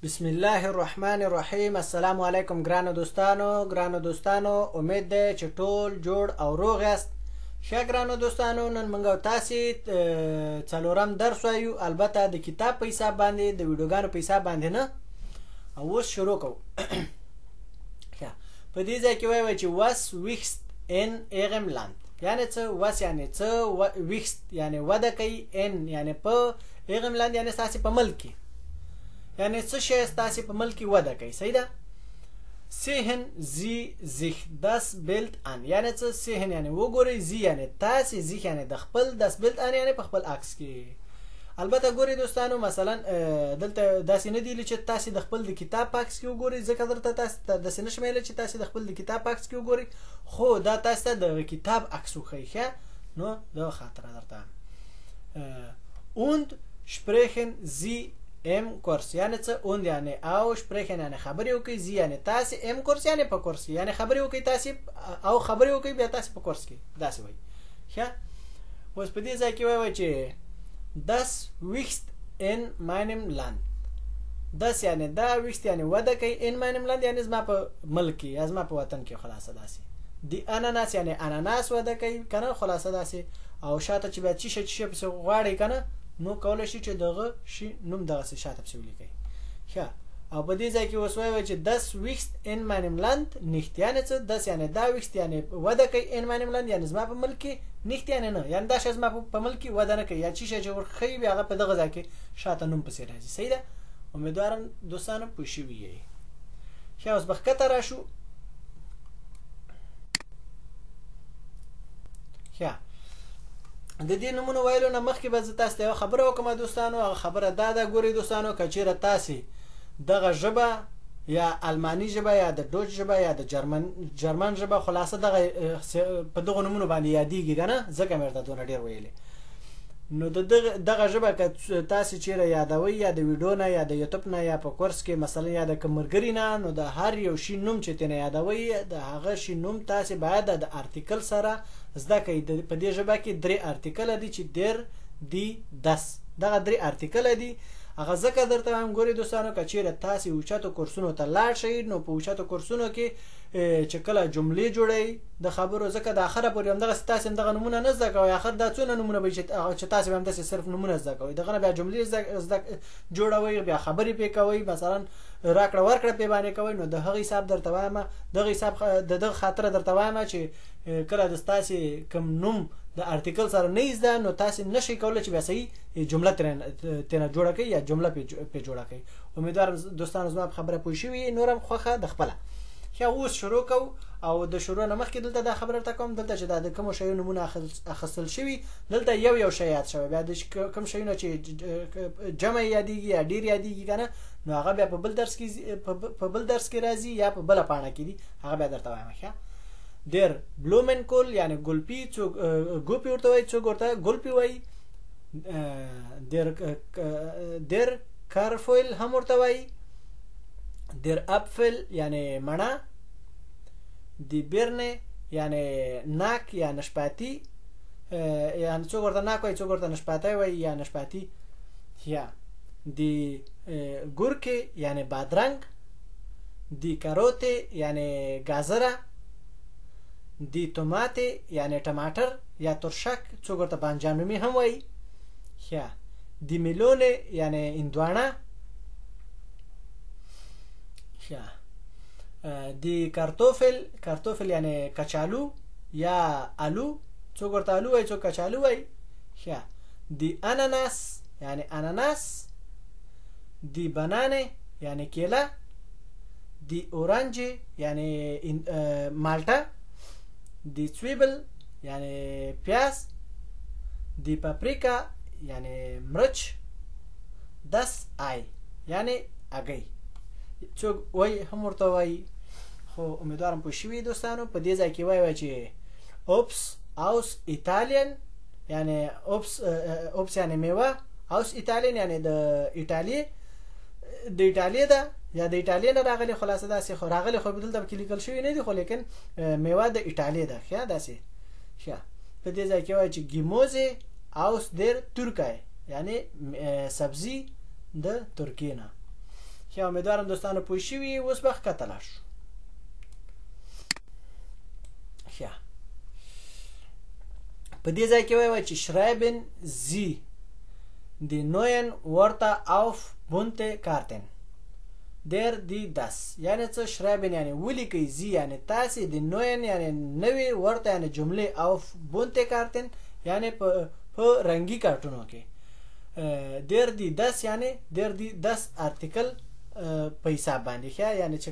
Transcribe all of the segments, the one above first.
بسم الله الرحمن الرحیم. السلام علیکم ګرانو دوستانو امید ده چې ټول جوړ او روغ یاست. ښه ګرانو دوستانو، نن موږ تاسو څلورم درس وایو، البته د کتاب په حساب باندې، د ویډیوګانو په حساب باندې نه. او اوس شروع کوو. ښه، په دې ځای کې وایو چې was wächst in ihrem Land، یعنی څه was یعنی څه، wächst یعنی وده کوي، in یعنی په، ihrem Land یعنی ستاسو په ملک کې، یعنی څه شی ستاسو په ملک کې وده کوي. صحیح ده. sehen Sie sich das Bild an، یعنی څه sehen یعنی وګورئ، Sie یعنی تاسو، sich یعنی د خپل das Bild an یعنی په خپل عکس کې. البته ګورئ دوستانو، مثلا دلته داسې نه دی چې تاسو د خپل د کتاب په عکس کې وګورئ، ځکه درته تاسو داسې نه شمیل چې تاسو د خپل د کتاب په عکس کې وګورئ، خو دا تاسو ته د کتاب عکس وښیي. ښه، نو دا خاطره درته. und sprechen Sie ام کورس، یعنی څه und یعنی او، sprechen یعنی خبرې وکړي، زی یعنی تاسو، ام کورس یعنی په کورس کې، یعنی خبرې وکړي تاسو، او خبرې وکړي بیا تاسو په کورس کې، داسې وایي. ښه، اوس په دې ځای کې وایي چې das wächst in meinem Land. das یعنی دا، wächst یعنی وده کوي، in meinem Land یعنی زما په ملک کې یا زما په وطن کې. خلاصه داسې. دی اناناس یعنی اناناس وده کوي کنه، خلاصه داسې. او شاته چې بیا چی پسې غواړي کنه، نو کولای شي چې دغه شي نوم دغه څه شاته پسې ولیکئ. ښه، او په دې ځای کې اوس وایي چې das wächst in meinem Land nicht، یعنی څه das یعنی دا، wächst یعنی وده کوي، in meinem Land یعنی زما په ملک کې، nicht یعنی نه، یعنی دا شی زما په ملک کې وده نه کوي، یا چی شی چې ورښیي بیا هغه په دغه ځای کې شاته نوم پسې راځي. صحیح ده. امیدوارم دوستانو پوه شوي یئ. ښه، اوس به ښکته راشو. ښه، د دې نمونه ویلو نه مخکې به زه تاسو ته یوه خبره وکړم دوستانو. هغه خبره دا ده، ګورئ دوستانو، که چېرې تاسې دغه ژبه یا الماني ژبه یا د ډوچ ژبه یا د جرمن ژبه، خلاصه دغه په دغو نومونو باندې یادېږي که نه، ځکه مې ورته دونه ډېر ویلې. نو دغه ژبه که تاسې چېرې یادوئ، یا د ویډیو نه یا د یوټیوب نه یا په کورس کې مثلا یا د کوم ملګري نه، نو د هر یو شي نوم چې ترې یادوئ، د هغه شي نوم تاسې باید د ارتیکل سره زده کوئ. په دې ژبه کې 3 ارتیکله دي چې der die das، دغه 3 ارتیکله دي. هغه ځکه درته وایم ګورئ دوستانو، که چېرې تاسې اوچتو کورسونو ته لاړ شئ، نو په اوچتو کورسونو کې چې کله جملې جوړئ د خبرو، ځکه د اخره پورې همدغسې تاسې همدغه نومونه نه زده کوئ. اخر دا څونه نومونه به چې تاسې به همداسې صرف نومونه زده کوئ، دغه نه بیا جملې جوړوئ، بیا خبرې پرې کوئ، مثلا راکړه ورکړه پرې باندې کوئ. نو د هغه حساب درته وایم، دغه حساب د دغه خاطره درته وایم چې کله د ستاسې کوم نوم د ارتیکل سره نه زده، نو تاسې نشئ کولی چې بیا صحیح جمله ترېنه جوړه کړئ یا جمله پرې جوړه کړئ. امیدوارم دوستانو زما په خبره پوه شوي، نورم خوښه د خپله. ښه، اوس شروع کوو. او د شروع نه مخکې دلته دا خبره درته کوم، دلته چې دا د کومو شیونو نومونه اخیستل شوي، دلته یو شی یاد شوی، بیا د کوم شیونه چې جمع یادېږي یا ډېر یادېږي که نه، نو هغه بیا په بل درس کې راځي یا په بله پاڼه کې دي، هغه بیا درته وایم. ښه، der Blumenkohl یعنی ګلپي، څوک ګوپي ورته وایي، څوک ورته ګلپي وایي. der Kartoffel هم ورته وایي. der Apfel یعنی مڼه. die Birne یعنی ناک یا نشپاتی، یعنی څوک ورته ناک وایي، څوک ورته نشپاتی وایي یا نشپاتی. یا die Gurke یعنی بادرنګ. die Karote یعنی گازره. دی توماته یعنی ټماټر یا ترشک، څوک ورته بانجانومي هم وایي. ښه، دی میلونه یعنی هندوانه. ښه، دی کارتوفل یعنی کچالو یا الو، څوک ورته الو وایي، څوک کچالو وایي. ښه، دی اناناس یعنی اناناس. دی بنانه یعنی کیله. دی اورنج یعنی مالټه. دی زwiebel یعنی پیاز. دی پاپریکا یعنی مرچ. das Ei یعنی اگی، څوک وایي هم ورته وایي. خو امیدوارم پوه شوي دوستانو. په دې ځای کې وایي چې اوپس aus Italien یعنی اوپس یعنی میوه، aus Italien یعنی د ایټالیا ده یا د ایټالیا نه راغلی. خلاصه داسې خو راغلی، خو دلته کې لیکل شوي نه دي، خو لیکن میوه د ایټالیا ده. ښه، داسې. ښه، په دې ځای کې وایي چې Gemüse aus der Türkei یعنی سبزي د ترکیې نه. ښه امیدوارم دوستانو پوه شوي اوس به ښکته لاړ شو. ښه په دې ځای کې وایي چې schreiben Sie die neuen Wörter auf bunte Karten der die das یعنی څه schreiben یعنی ولیکئ Sie یعنی تاسې د neuen یعنی نوې Wörter یعنی جملې auf bunte Karten یعنی په رنګي کارټونو کې der die das یعنی der die das article په حساب باندې ښه یعنی چې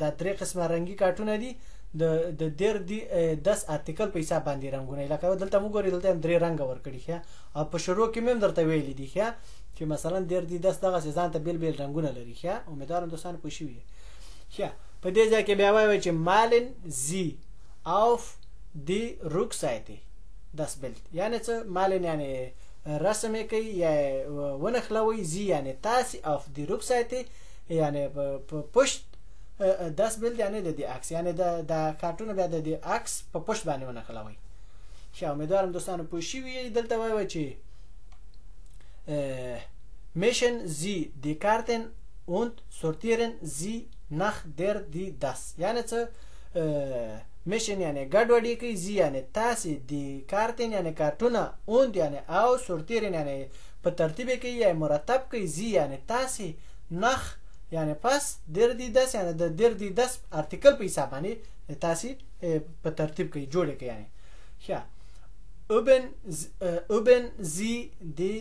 دا درې قسمه رنګي کارټونه دي د der die das article په حساب باندې رنګونه لکه دلته موږ ګورئ دلته هم درې رنګ ورکړي ښه او په شروع کې مې درته ویلي دي ښه چې مثلا der die das دغه ځان ته بیل بیل رنګونه لري ښه امیدوارم دوستان پوه شوي ښه په دې ځای کې بیا وایي چې malen Sie auf die Rückseite das Bild یعنی څه malen یعنی رسم کوي یا ونخلوي زی یعنی تاسې auf die Rückseite یعنی په پشت das Bild یعنی د دې عکس یعنی د کارټون بیا د دې عکس په پشت باندې ونخلوي ښه امیدوارم دوستانو پوه شوي دلته وایي چې mischen Sie die Karten und sortieren Sie nach der die das یعنی څه مشن یعنی ګډوډي کوي زی یعنی تاسې د کارتن یعنی کارټونه اوند یعنی او سورتیرن یعنی په ترتیب کې یا مرتب کوي زی یعنی تاسې نخ یعنی پس در دی دس یعنی د در دی دس ارتیکل په حساب باندې تاسې په ترتیب کې جوړ کې یعنی ښه oben sie die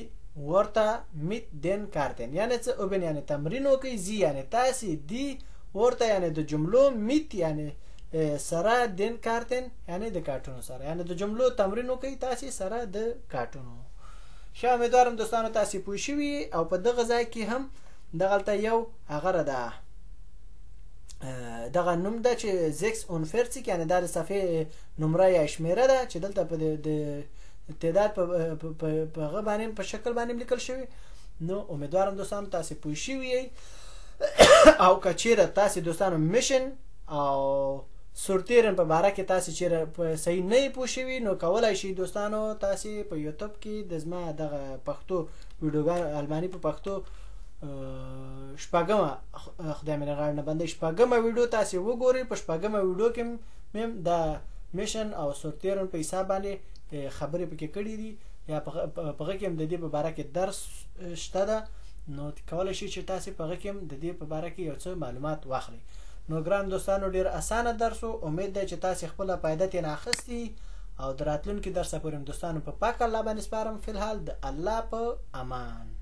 Wörter mit den Karten یعنی څه oben یعنی تمرین وکړي زی یعنی تاسې دی ورته یعنی د جملو mit یعنی سره دین کارتن یعنی د کارټونو سره یعنی د جملو تمرین وکړئ تاسې سره د کارټونو ښه امیدوارم دوستانو تاسې پوه شوي او په دغه ځای کې هم دغلته یو هغه ده دغه نوم ده چې 46 یعنی دا د صفحې نمره یا شمیره ده چې دلته په د تعداد په هغه باندې په شکل باندې لیکل شوی نو امیدوارم دوستانو تاسې پوه شوي او که چیرې تاسې دوستانو میشن او سورتیرن په باره کې تاسې چیرې صحیح نه پوه شوي نو کولی شئ دوستانو تاسې په یوټیوب کې د زما دغه پښتو ویډیوګان الماني په پښتو شپږمه خدای مې غاړه نه بندوي شپږمه ویډیو تاسې وګورئ په شپږمه ویډیو کې مې د میشن او سورتیرن په حساب باندې خبرې پکې کړي دي یا په هغه کې هم د دې په باره کې درس شته ده نو کولی شئ چې تاسې په هغه کې هم د دې په باره کې یو څه معلومات واخلئ نو ګران دوستانو ډیر اسانه درس و امید ده چې تاسې خپله فایده ترې اخیستي او د راتلونکي درسه پورې دوستانو په پاک الله باندې سپارم فی الحال د الله په امان